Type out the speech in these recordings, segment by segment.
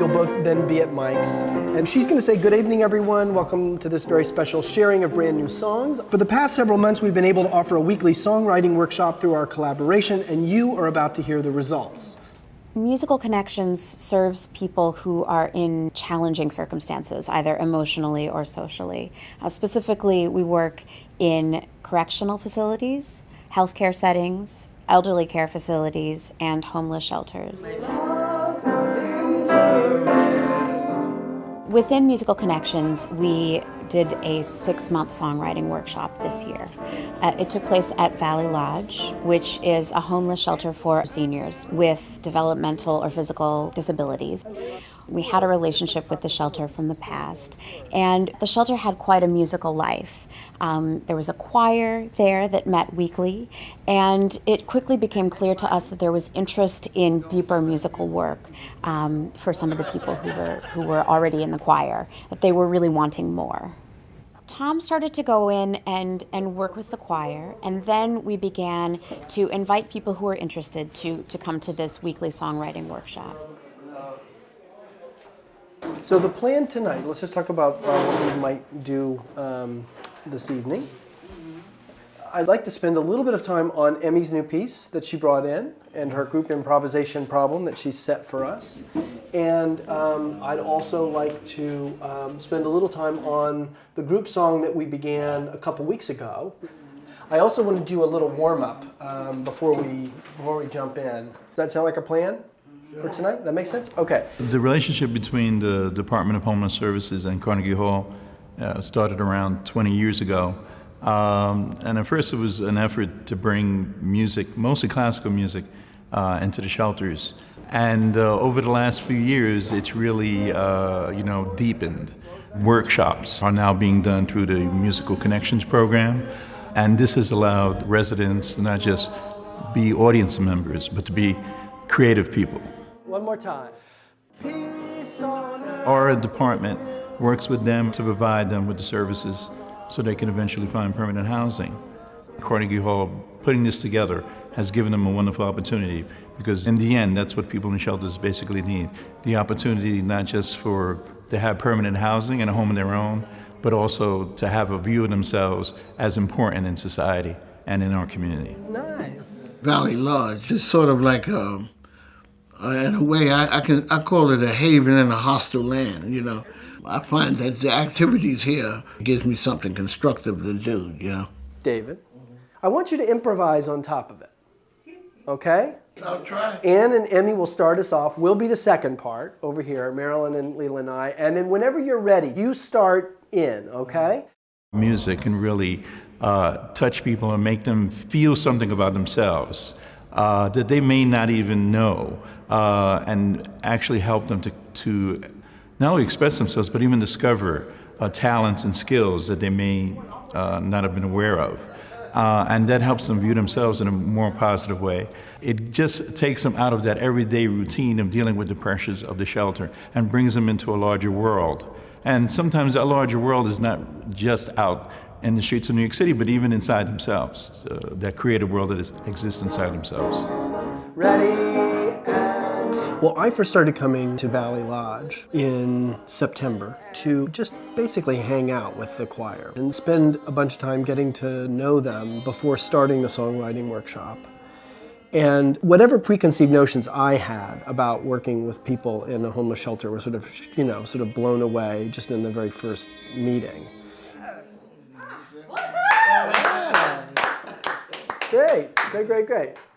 They'll both then be at mics. And she's going to say, good evening, everyone. Welcome to this very special sharing of brand new songs. For the past several months, we've been able to offer a weekly songwriting workshop through our collaboration, and you are about to hear the results. Musical Connections serves people who are in challenging circumstances, either emotionally or socially. Specifically, we work in correctional facilities, healthcare settings, elderly care facilities, and homeless shelters. Within Musical Connections, we did a 6-month songwriting workshop this year. It took place at Valley Lodge, which is a homeless shelter for seniors with developmental or physical disabilities. We had a relationship with the shelter from the past, and the shelter had quite a musical life. There was a choir there that met weekly, and it quickly became clear to us that there was interest in deeper musical work for some of the people who were already in the choir, that they were really wanting more. Tom started to go in and work with the choir, and then we began to invite people who were interested to come to this weekly songwriting workshop. So the plan tonight, let's just talk about what we might do this evening. I'd like to spend a little bit of time on Emmy's new piece that she brought in and her group improvisation problem that she set for us. And I'd also like to spend a little time on the group song that we began a couple weeks ago. I also want to do a little warm-up before we jump in. Does that sound like a plan for tonight? That makes sense? Okay. The relationship between the Department of Homeless Services and Carnegie Hall started around 20 years ago. And at first it was an effort to bring music, mostly classical music, into the shelters. And over the last few years, it's really, deepened. Workshops are now being done through the Musical Connections program. And this has allowed residents to not just be audience members, but to be creative people. One more time. Peace on earth. Our department works with them to provide them with the services so they can eventually find permanent housing. Carnegie Hall, putting this together, has given them a wonderful opportunity because in the end, that's what people in shelters basically need. The opportunity not just to have permanent housing and a home of their own, but also to have a view of themselves as important in society and in our community. Nice. Valley Lodge is sort of like, in a way, I call it a haven in a hostile land, you know. I find that the activities here gives me something constructive to do, you know. David, I want you to improvise on top of it, okay? I'll try. Ann and Emmy will start us off. We'll be the second part over here, Marilyn and Leela and I. And then whenever you're ready, you start in, okay? Music can really touch people and make them feel something about themselves that they may not even know, and actually help them to not only express themselves, but even discover talents and skills that they may not have been aware of. And that helps them view themselves in a more positive way. It just takes them out of that everyday routine of dealing with the pressures of the shelter and brings them into a larger world. And sometimes that larger world is not just out in the streets of New York City, but even inside themselves, that creative world that exists inside themselves. Ready, and... Well, I first started coming to Valley Lodge in September to just basically hang out with the choir and spend a bunch of time getting to know them before starting the songwriting workshop. And whatever preconceived notions I had about working with people in a homeless shelter were sort of blown away just in the very first meeting. Great.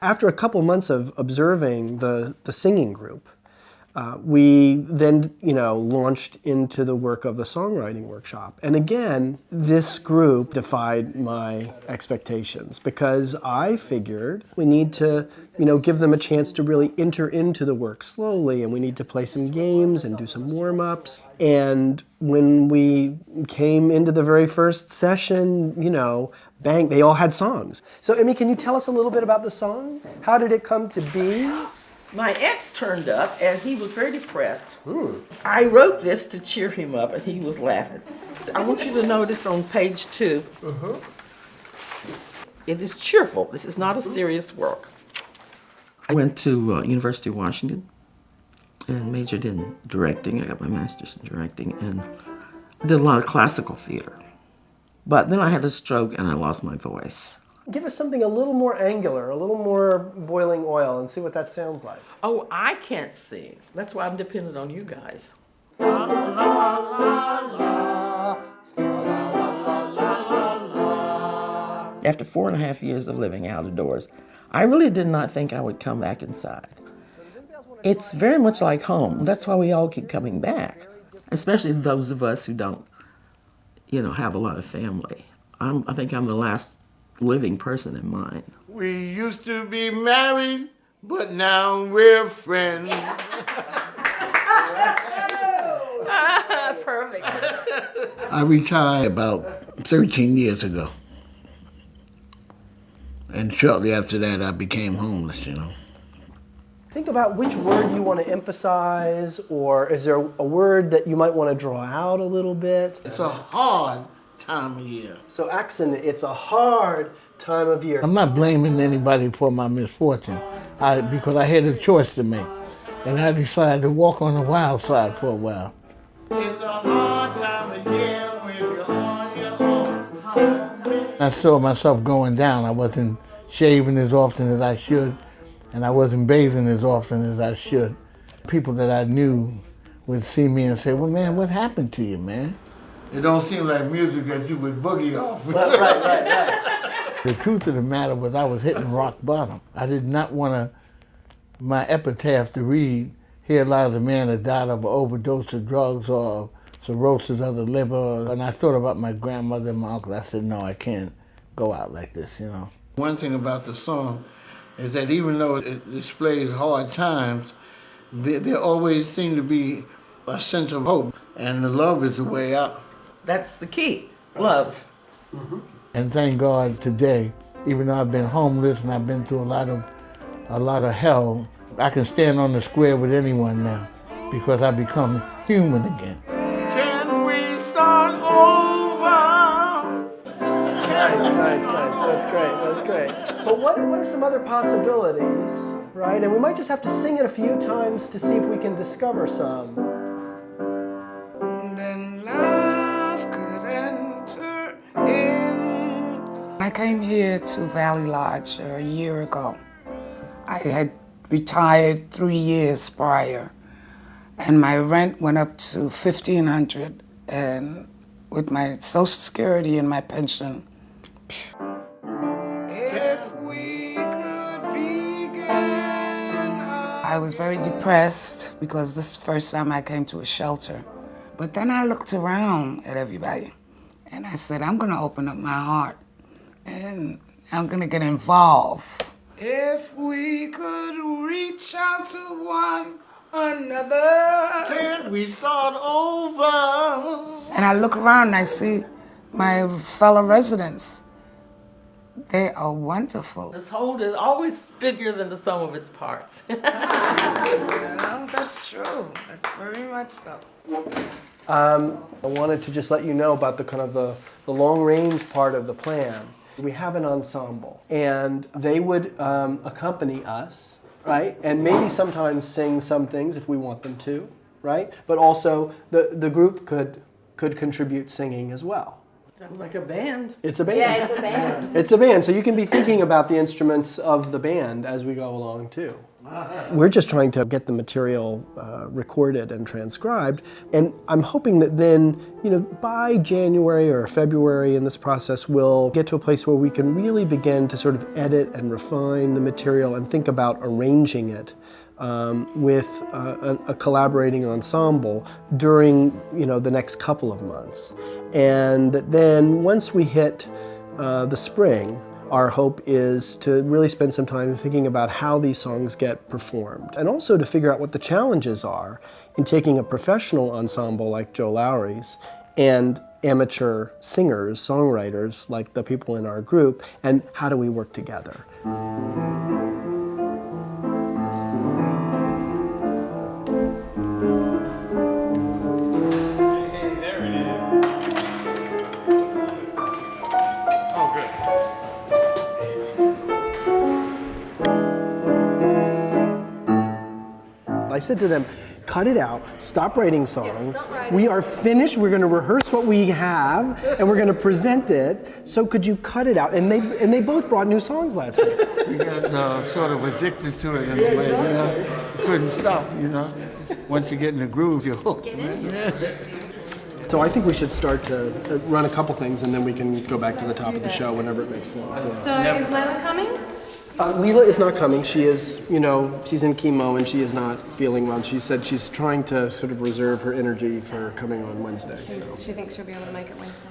After a couple months of observing the singing group, we then, launched into the work of the songwriting workshop. And again, this group defied my expectations because I figured we need to, give them a chance to really enter into the work slowly, and we need to play some games and do some warm-ups. And when we came into the very first session, bang, they all had songs. So, Emmy, can you tell us a little bit about the song? How did it come to be? My ex turned up and he was very depressed. I wrote this to cheer him up and he was laughing. I want you to notice on page 2, it is cheerful. This is not a serious work. I went to University of Washington and majored in directing. I got my master's in directing, and I did a lot of classical theater. But then I had a stroke and I lost my voice. Give us something a little more angular, a little more boiling oil, and see what that sounds like. Oh, I can't sing. That's why I'm dependent on you guys. After 4.5 years of living out of doors, I really did not think I would come back inside. It's very much like home. That's why we all keep coming back, especially those of us who don't, have a lot of family. I think I'm the last living person in mine. We used to be married, but now we're friends. Perfect. I retired about 13 years ago. And shortly after that, I became homeless, Think about which word you want to emphasize, or is there a word that you might want to draw out a little bit? It's a hard time of year. So accent, it's a hard time of year. I'm not blaming anybody for my misfortune, because I had a choice to make. And I decided to walk on the wild side for a while. It's a hard time of year when you're on your own. I saw myself going down. I wasn't shaving as often as I should, and I wasn't bathing as often as I should. People that I knew would see me and say, well, man, what happened to you, man? It don't seem like music that you would boogie off. Right. The truth of the matter was I was hitting rock bottom. I did not want my epitaph to read, here lies a man that died of an overdose of drugs or cirrhosis of the liver. And I thought about my grandmother and my uncle. I said, no, I can't go out like this, One thing about the song is that even though it displays hard times, there always seems to be a sense of hope, and the love is the way out. That's the key, love. Mm-hmm. And thank God today, even though I've been homeless and I've been through a lot of hell, I can stand on the square with anyone now because I become human again. Can we start over? Nice. That's great. But what are some other possibilities, right? And we might just have to sing it a few times to see if we can discover some. Then love could enter in. I came here to Valley Lodge a year ago. I had retired 3 years prior, and my rent went up to $1,500, and with my Social Security and my pension, if we could begin. I was very depressed because this is the first time I came to a shelter. But then I looked around at everybody, and I said, I'm gonna open up my heart, and I'm gonna get involved. If we could reach out to one another. Can we start over? And I look around and I see my fellow residents. They are wonderful. This whole is always bigger than the sum of its parts. That's true. That's very much so. I wanted to just let you know about the long range part of the plan. We have an ensemble, and they would accompany us, right? And maybe sometimes sing some things if we want them to, right? But also the group could contribute singing as well. Sounds like a band. It's a band. Yeah, it's a band. It's a band, so you can be thinking about the instruments of the band as we go along too. We're just trying to get the material recorded and transcribed, and I'm hoping that then, by January or February in this process, we'll get to a place where we can really begin to sort of edit and refine the material and think about arranging it with a collaborating ensemble during, the next couple of months. And then once we hit the spring, our hope is to really spend some time thinking about how these songs get performed, and also to figure out what the challenges are in taking a professional ensemble like Joe Lowry's and amateur singers, songwriters like the people in our group, and how do we work together. I said to them, cut it out, stop writing songs. We are finished, we're gonna rehearse what we have, and we're gonna present it. So could you cut it out? And they both brought new songs last week. We got sort of addicted to it in a way, you know. You couldn't stop, you know. Once you get in the groove, you're hooked, man. So I think we should start to run a couple things, and then we can go back to the top of the show whenever it makes sense. So is Layla coming? Leela is not coming. She is, you know, she's in chemo and she is not feeling well. She said she's trying to sort of reserve her energy for coming on Wednesday. So. She thinks she'll be able to make it Wednesday.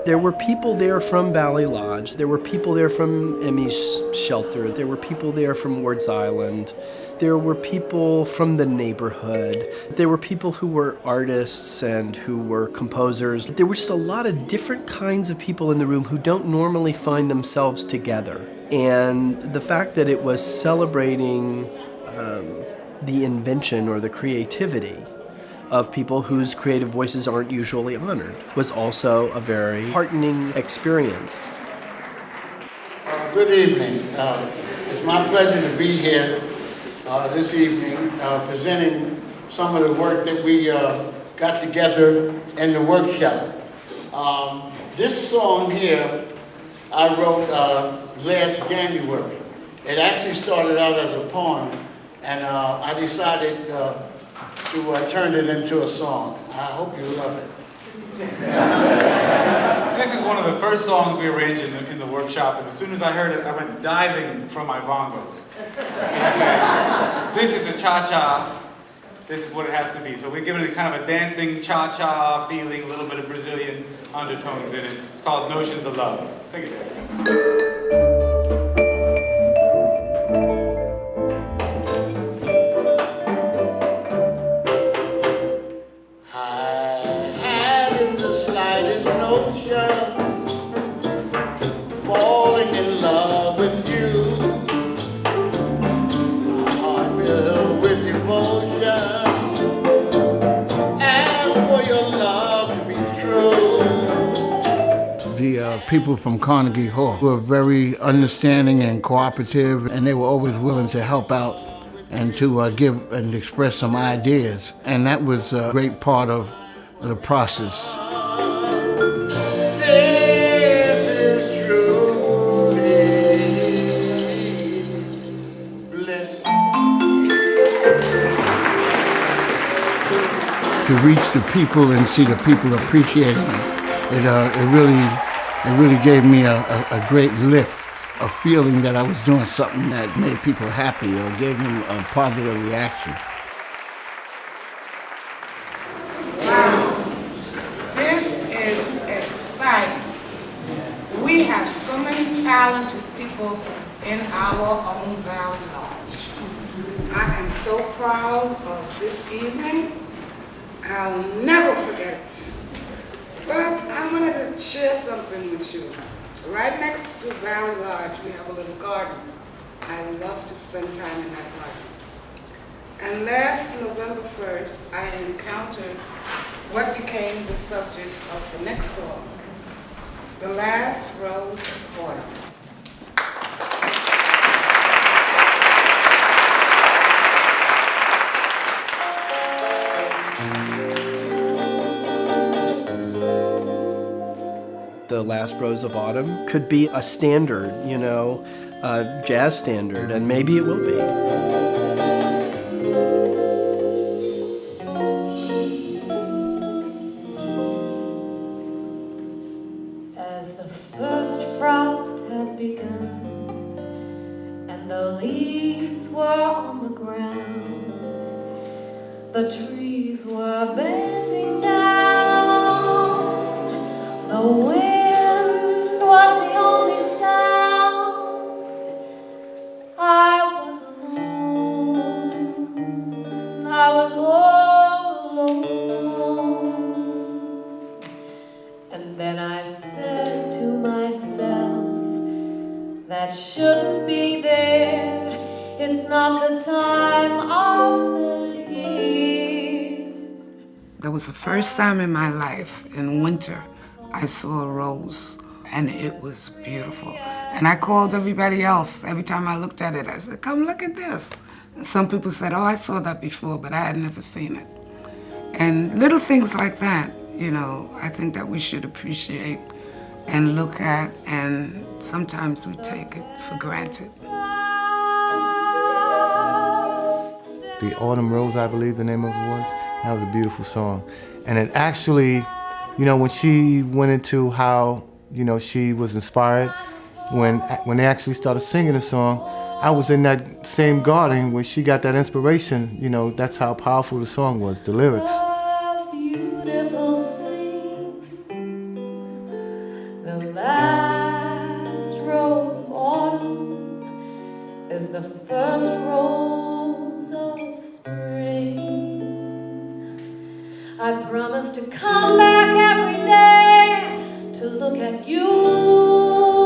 There were people there from Valley Lodge. There were people there from Emmy's shelter. There were people there from Ward's Island. There were people from the neighborhood. There were people who were artists and who were composers. There were just a lot of different kinds of people in the room who don't normally find themselves together. And the fact that it was celebrating the invention or the creativity of people whose creative voices aren't usually honored was also a very heartening experience. Good evening. It's my pleasure to be here this evening presenting some of the work that we got together in the workshop. This song here I wrote last January. It actually started out as a poem, and I decided to turn it into a song. I hope you love it. This is one of the first songs we arranged in the workshop, and as soon as I heard it, I went diving from my bongos. This is a cha-cha. This is what it has to be. So we're giving it kind of a dancing cha-cha feeling, a little bit of Brazilian undertones in it. It's called Notions of Love. Sing it. Falling in love with you, my heart filled with devotion. Ask for your love to be true. The people from Carnegie Hall were very understanding and cooperative, and they were always willing to help out and to give and express some ideas. And that was a great part of the process. To reach the people and see the people appreciating it, it really gave me a great lift, a feeling that I was doing something that made people happy or gave them a positive reaction. Wow, this is exciting. We have so many talented people in our own Valley Lodge. I am so proud of this evening. I'll never forget it. But I wanted to share something with you. Right next to Valley Lodge, we have a little garden. I love to spend time in that garden. And last November 1st, I encountered what became the subject of the next song, The Last Rose of Autumn. The Last Rose of Autumn could be a standard, you know, a jazz standard, and maybe it will be. As the first frost had begun and the leaves were on the ground, the trees were bending down, the wind was the only sound. I was alone, I was all alone. And then I said to myself, that shouldn't be there, it's not the time of the year. That was the first time in my life in winter I saw a rose, and it was beautiful. And I called everybody else. Every time I looked at it, I said, come look at this. And some people said, oh, I saw that before, but I had never seen it. And little things like that, you know, I think that we should appreciate and look at, and sometimes we take it for granted. The Autumn Rose, I believe the name of it was. That was a beautiful song. And it actually, you know, when she went into how, you know, she was inspired, when they actually started singing the song, I was in that same garden where she got that inspiration. You know, that's how powerful the song was, the lyrics. A beautiful thing, the last rose of autumn is the first rose of spring. I promise to come back every day to look at you.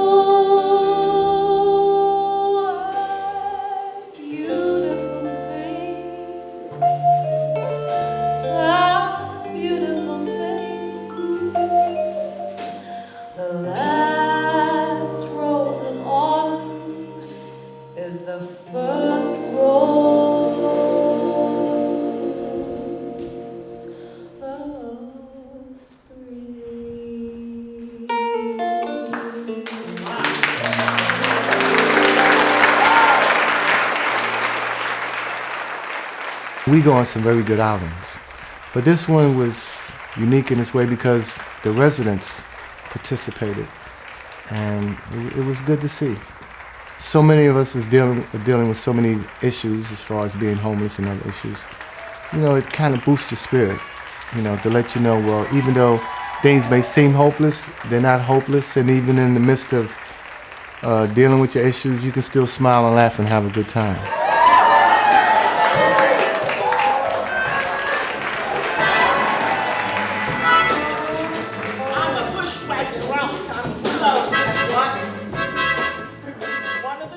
We go on some very good outings, but this one was unique in its way because the residents participated, and it was good to see. So many of us are dealing with so many issues as far as being homeless and other issues. You know, it kind of boosts your spirit, you know, to let you know, well, even though things may seem hopeless, they're not hopeless, and even in the midst of dealing with your issues, you can still smile and laugh and have a good time.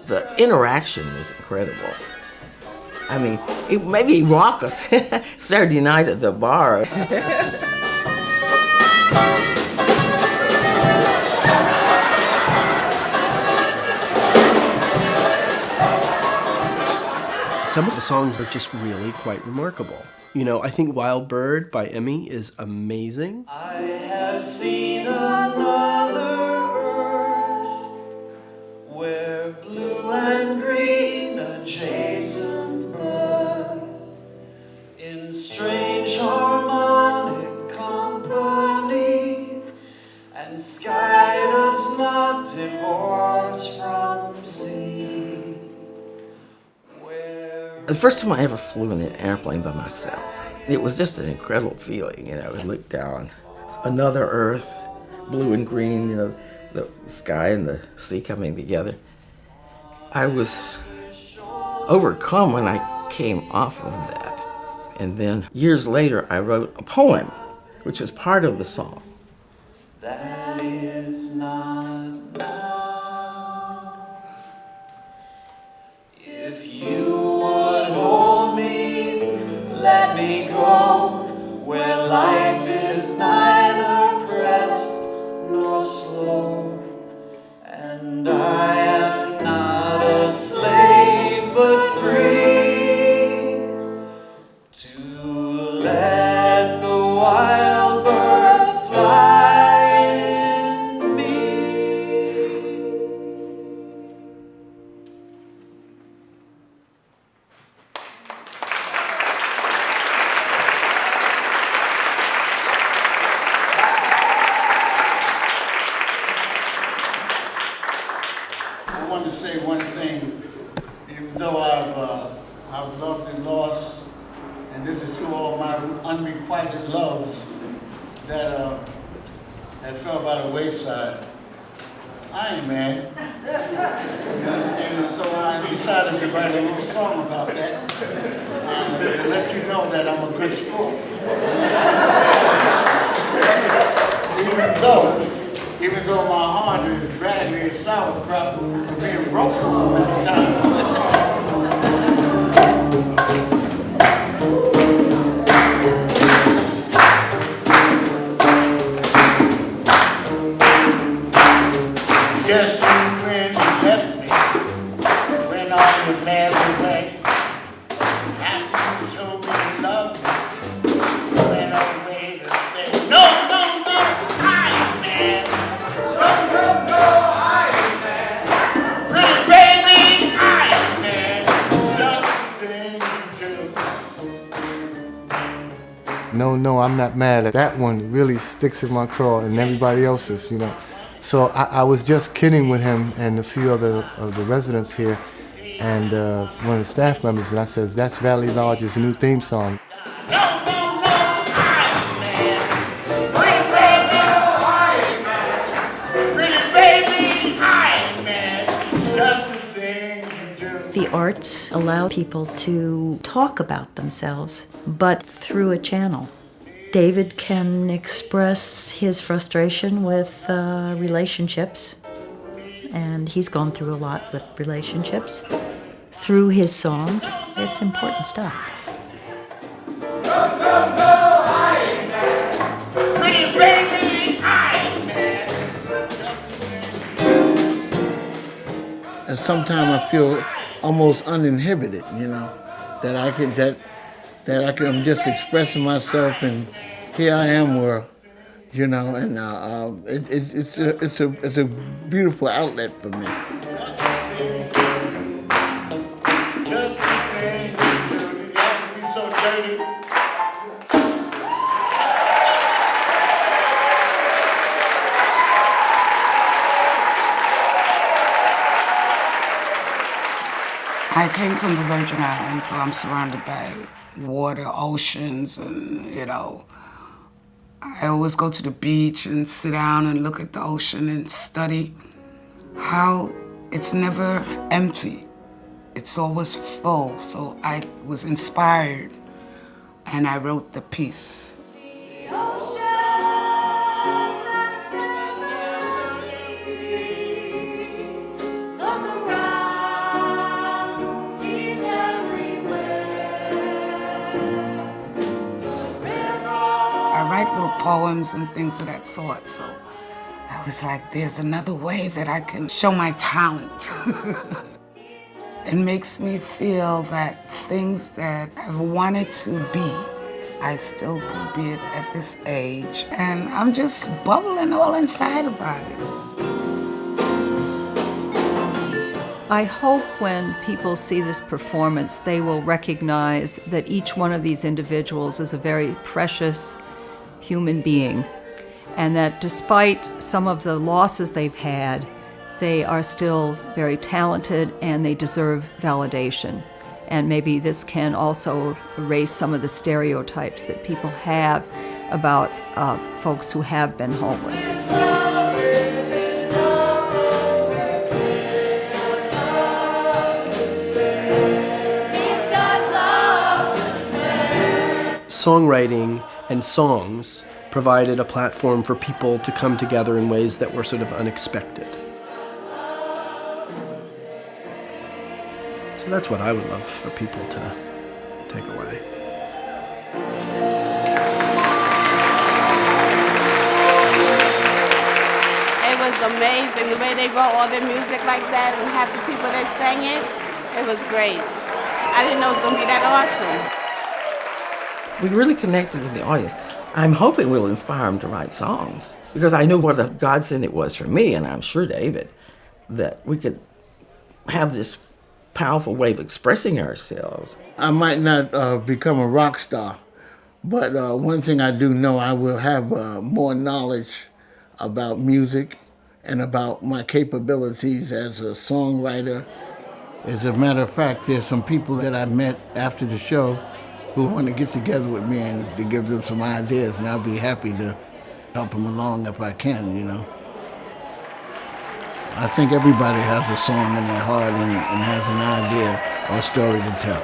The interaction was incredible. I mean, it made me raucous Saturday night at the bar. Some of the songs are just really quite remarkable. You know, I think Wild Bird by Emmy is amazing. I have seen another earth where blue and green adjacent birth in strange harmonic company, and sky does not divorce from sea. The first time I ever flew in an airplane by myself, it was just an incredible feeling, you know. I looked down, another earth, blue and green, you know, the sky and the sea coming together. I was overcome when I came off of that. And then years later, I wrote a poem, which was part of the song. That is not now. If you would hold me, let me go where life is neither pressed nor slow, and I am not a slave but free to let the wild bird fly in me. I want to say one thing, even though I've loved and lost, and this is to all my unrequited loves that fell by the wayside. I ain't mad. You understand? And so I decided to write a little song about that, and to let you know that I'm a good sport. Even though my heart is badly as sauerkraut for being broken so many times. know I'm not mad at that one. Really sticks in my craw, and everybody else's, you know. So I was just kidding with him and a few other of the residents here, and one of the staff members, and I says, that's Valley Lodge's new theme song. The arts allow people to talk about themselves, but through a channel. David can express his frustration with relationships, and he's gone through a lot with relationships. Through his songs, it's important stuff. And sometimes I feel almost uninhibited, you know, that I can just expressing myself, and here I am, where, you know, and it's a beautiful outlet for me. I came from the Virgin Islands, so I'm surrounded by water, oceans, and, you know, I always go to the beach and sit down and look at the ocean and study how it's never empty. It's always full, so I was inspired, and I wrote the piece. I write little poems and things of that sort, so I was like, there's another way that I can show my talent. It makes me feel that things that I've wanted to be, I still could be it at this age, and I'm just bubbling all inside about it. I hope when people see this performance, they will recognize that each one of these individuals is a very precious human being, and that despite some of the losses they've had, they are still very talented and they deserve validation. And maybe this can also erase some of the stereotypes that people have about folks who have been homeless. Songwriting and songs provided a platform for people to come together in ways that were sort of unexpected. So that's what I would love for people to take away. It was amazing the way they wrote all their music like that and have the people that sang it. It was great. I didn't know it was going to be that awesome. We really connected with the audience. I'm hoping we'll inspire them to write songs, because I knew what a godsend it was for me, and I'm sure David, that we could have this powerful way of expressing ourselves. I might not become a rock star, but one thing I do know, I will have more knowledge about music and about my capabilities as a songwriter. As a matter of fact, there's some people that I met after the show who want to get together with me and to give them some ideas, and I'll be happy to help them along if I can, you know. I think everybody has a song in their heart and has an idea or a story to tell.